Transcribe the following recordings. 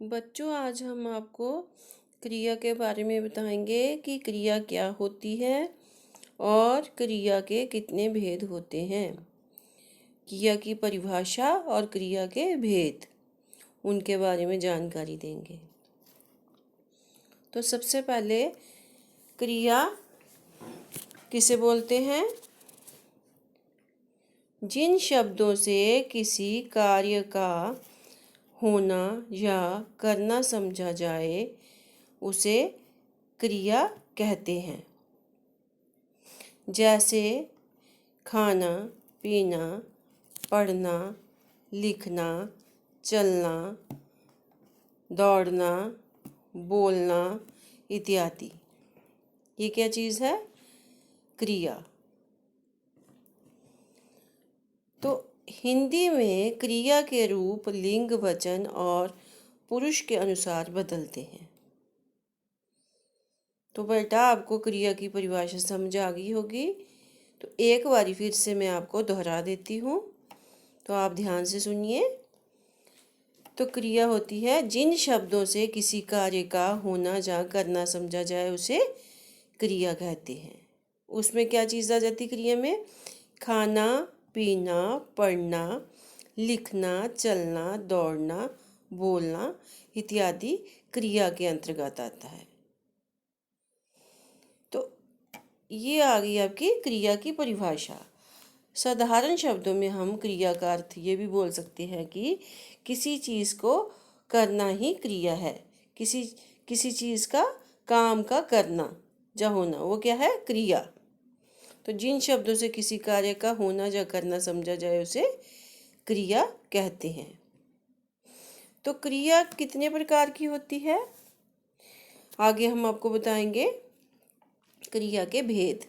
बच्चों, आज हम आपको क्रिया के बारे में बताएंगे कि क्रिया क्या होती है और क्रिया के कितने भेद होते हैं। क्रिया की परिभाषा और क्रिया के भेद, उनके बारे में जानकारी देंगे। तो सबसे पहले क्रिया किसे बोलते हैं? जिन शब्दों से किसी कार्य का होना या करना समझा जाए उसे क्रिया कहते हैं। जैसे खाना, पीना, पढ़ना, लिखना, चलना, दौड़ना, बोलना इत्यादि। ये क्या चीज़ है? क्रिया। तो हिंदी में क्रिया के रूप लिंग, वचन और पुरुष के अनुसार बदलते हैं। तो बेटा, आपको क्रिया की परिभाषा समझ आ गई होगी। तो एक बारी फिर से मैं आपको दोहरा देती हूँ, तो आप ध्यान से सुनिए। तो क्रिया होती है जिन शब्दों से किसी कार्य का होना या करना समझा जाए उसे क्रिया कहते हैं। उसमें क्या चीज़ आ जाती क्रिया में? खाना, पीना, पढ़ना, लिखना, चलना, दौड़ना, बोलना इत्यादि क्रिया के अंतर्गत आता है। तो ये आ गई आपकी क्रिया की परिभाषा। साधारण शब्दों में हम क्रिया का अर्थ ये भी बोल सकते हैं कि किसी चीज़ को करना ही क्रिया है। किसी किसी चीज़ का काम का करना या होना, वो क्या है? क्रिया। तो जिन शब्दों से किसी कार्य का होना या करना समझा जाए उसे क्रिया कहते हैं। तो क्रिया कितने प्रकार की होती है, आगे हम आपको बताएंगे। क्रिया के भेद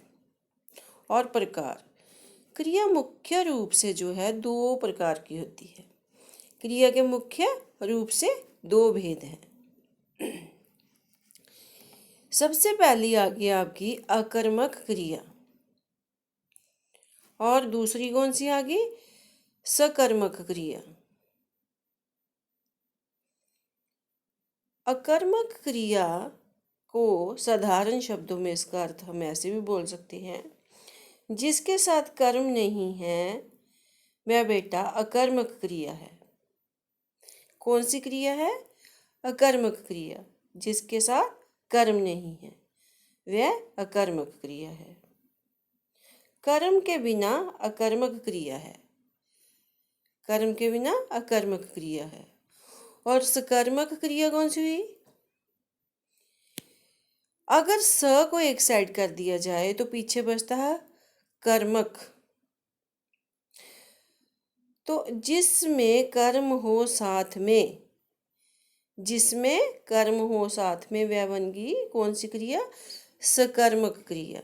और प्रकार। क्रिया मुख्य रूप से जो है दो प्रकार की होती है। क्रिया के मुख्य रूप से दो भेद हैं। सबसे पहली आ गई आपकी अकर्मक क्रिया, और दूसरी कौन सी आ गई? सकर्मक क्रिया। अकर्मक क्रिया को साधारण शब्दों में इसका अर्थ हम ऐसे भी बोल सकते हैं, जिसके साथ कर्म नहीं है वह बेटा अकर्मक क्रिया है। कौन सी क्रिया है? अकर्मक क्रिया। जिसके साथ कर्म नहीं है वह अकर्मक क्रिया है। कर्म के बिना अकर्मक क्रिया है। कर्म के बिना अकर्मक क्रिया है। और सकर्मक क्रिया कौन सी हुई? अगर स को एक साइड कर दिया जाए तो पीछे बचता है कर्मक। तो जिसमें कर्म हो साथ में, जिसमें कर्म हो साथ में वह बन गई कौन सी क्रिया? सकर्मक क्रिया।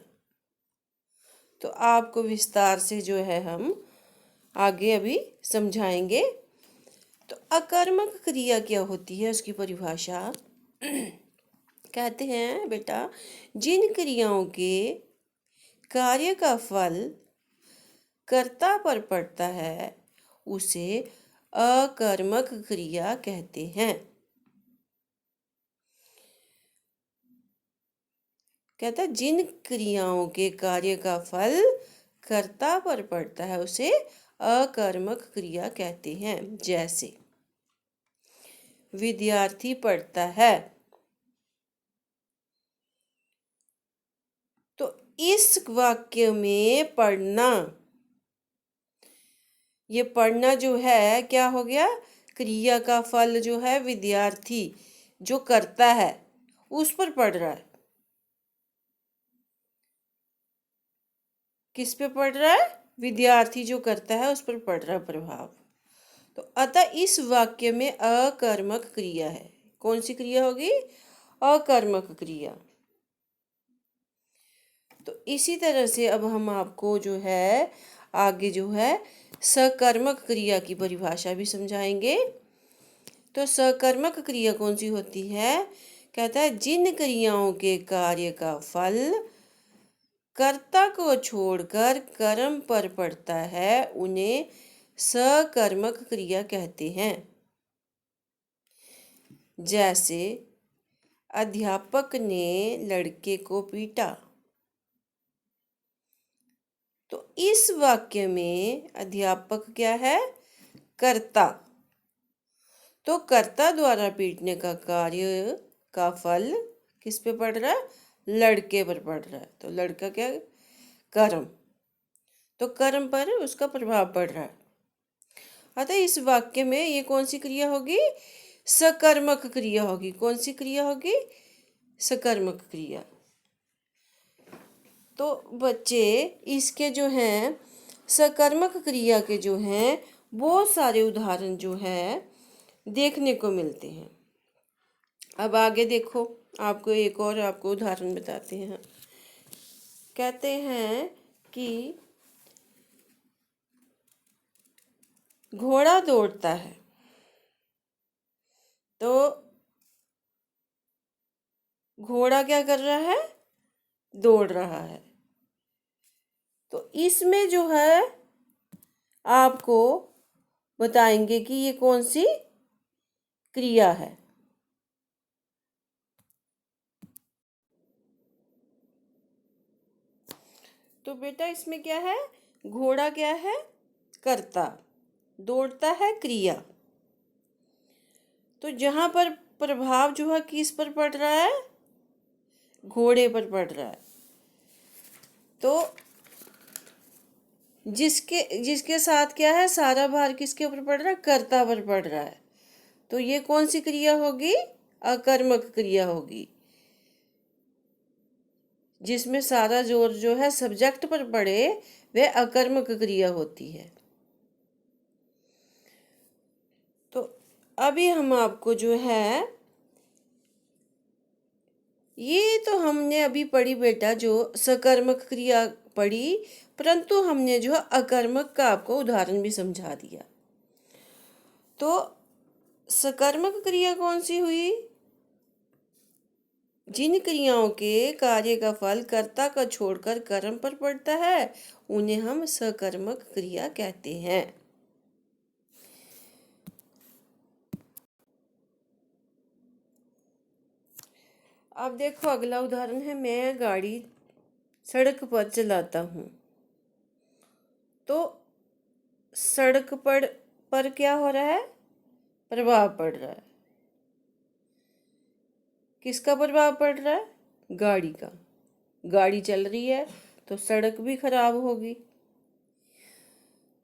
तो आपको विस्तार से जो है हम आगे अभी समझाएंगे। तो अकर्मक क्रिया क्या होती है, उसकी परिभाषा कहते हैं बेटा, जिन क्रियाओं के कार्य का फल कर्ता पर पड़ता है उसे अकर्मक क्रिया कहते हैं। कहता है जिन क्रियाओं के कार्य का फल कर्ता पर पड़ता है उसे अकर्मक क्रिया कहते हैं। जैसे विद्यार्थी पढ़ता है, तो इस वाक्य में पढ़ना, ये पढ़ना जो है क्या हो गया? क्रिया का फल जो है विद्यार्थी जो करता है उस पर पड़ रहा है। किस पे पड़ रहा है? विद्यार्थी जो करता है उस पर पड़ रहा है प्रभाव। तो अतः इस वाक्य में अकर्मक क्रिया है। कौन सी क्रिया होगी? अकर्मक क्रिया। तो इसी तरह से अब हम आपको जो है आगे जो है सकर्मक क्रिया की परिभाषा भी समझाएंगे। तो सकर्मक क्रिया कौन सी होती है? कहता है जिन क्रियाओं के कार्य का फल कर्ता को छोड़कर कर्म पर पड़ता है उन्हें सकर्मक क्रिया कहते हैं। जैसे अध्यापक ने लड़के को पीटा। तो इस वाक्य में अध्यापक क्या है? कर्ता। तो कर्ता द्वारा पीटने का कार्य का फल किस पे पड़ रहा है? लड़के पर पड़ रहा है। तो लड़का क्या? कर्म। तो कर्म पर उसका प्रभाव पड़ रहा है। अतः इस वाक्य में ये कौन सी क्रिया होगी? सकर्मक क्रिया होगी। कौन सी क्रिया होगी? सकर्मक क्रिया। तो बच्चे इसके जो हैं सकर्मक क्रिया के जो हैं बहुत सारे उदाहरण जो है देखने को मिलते हैं। अब आगे देखो, आपको एक और आपको उदाहरण बताते हैं। कहते हैं कि घोड़ा दौड़ता है। तो घोड़ा क्या कर रहा है? दौड़ रहा है। तो इसमें जो है आपको बताएंगे कि ये कौन सी क्रिया है। तो बेटा इसमें क्या है? घोड़ा क्या है? कर्ता, दौड़ता है क्रिया। तो जहां पर प्रभाव जो है किस पर पड़ रहा है? घोड़े पर पड़ रहा है। तो जिसके जिसके साथ क्या है? सारा भार किसके ऊपर पड़ रहा है? कर्ता पर पड़ रहा है। तो ये कौन सी क्रिया होगी? अकर्मक क्रिया होगी। जिसमें सारा जोर जो है सब्जेक्ट पर पड़े वह अकर्मक क्रिया होती है। तो अभी हम आपको जो है ये तो हमने अभी पढ़ी बेटा जो सकर्मक क्रिया पढ़ी, परंतु हमने जो अकर्मक का आपको उदाहरण भी समझा दिया। तो सकर्मक क्रिया कौन सी हुई? जिन क्रियाओं के कार्य का फल कर्ता का छोड़कर कर्म पर पड़ता है उन्हें हम सकर्मक क्रिया कहते हैं। अब देखो अगला उदाहरण है, मैं गाड़ी सड़क पर चलाता हूँ। तो सड़क पर क्या हो रहा है? प्रभाव पड़ रहा है। किसका प्रभाव पड़ रहा है? गाड़ी का। गाड़ी चल रही है तो सड़क भी खराब होगी।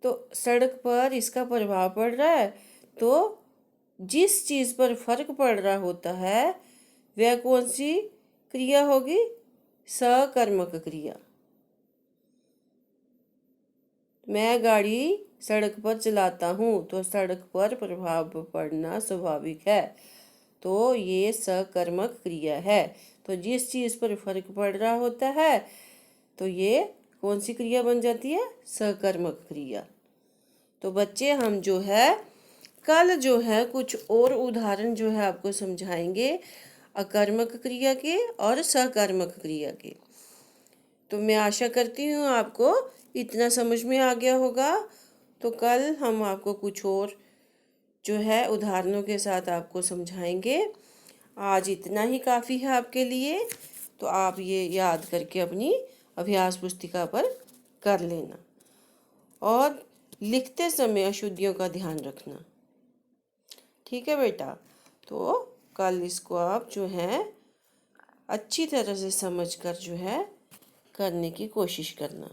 तो सड़क पर इसका प्रभाव पड़ रहा है। तो जिस चीज पर फर्क पड़ रहा होता है वह कौन सी क्रिया होगी? सकर्मक क्रिया। मैं गाड़ी सड़क पर चलाता हूँ तो सड़क पर प्रभाव पड़ना स्वाभाविक है। तो ये सकर्मक क्रिया है। तो जिस चीज पर फर्क पड़ रहा होता है तो ये कौन सी क्रिया बन जाती है? सकर्मक क्रिया। तो बच्चे हम जो है कल जो है कुछ और उदाहरण जो है आपको समझाएंगे अकर्मक क्रिया के और सकर्मक क्रिया के। तो मैं आशा करती हूँ आपको इतना समझ में आ गया होगा। तो कल हम आपको कुछ और जो है उदाहरणों के साथ आपको समझाएंगे। आज इतना ही काफ़ी है आपके लिए। तो आप ये याद करके अपनी अभ्यास पुस्तिका पर कर लेना और लिखते समय अशुद्धियों का ध्यान रखना। ठीक है बेटा? तो कल इसको आप जो है अच्छी तरह से समझ कर जो है करने की कोशिश करना।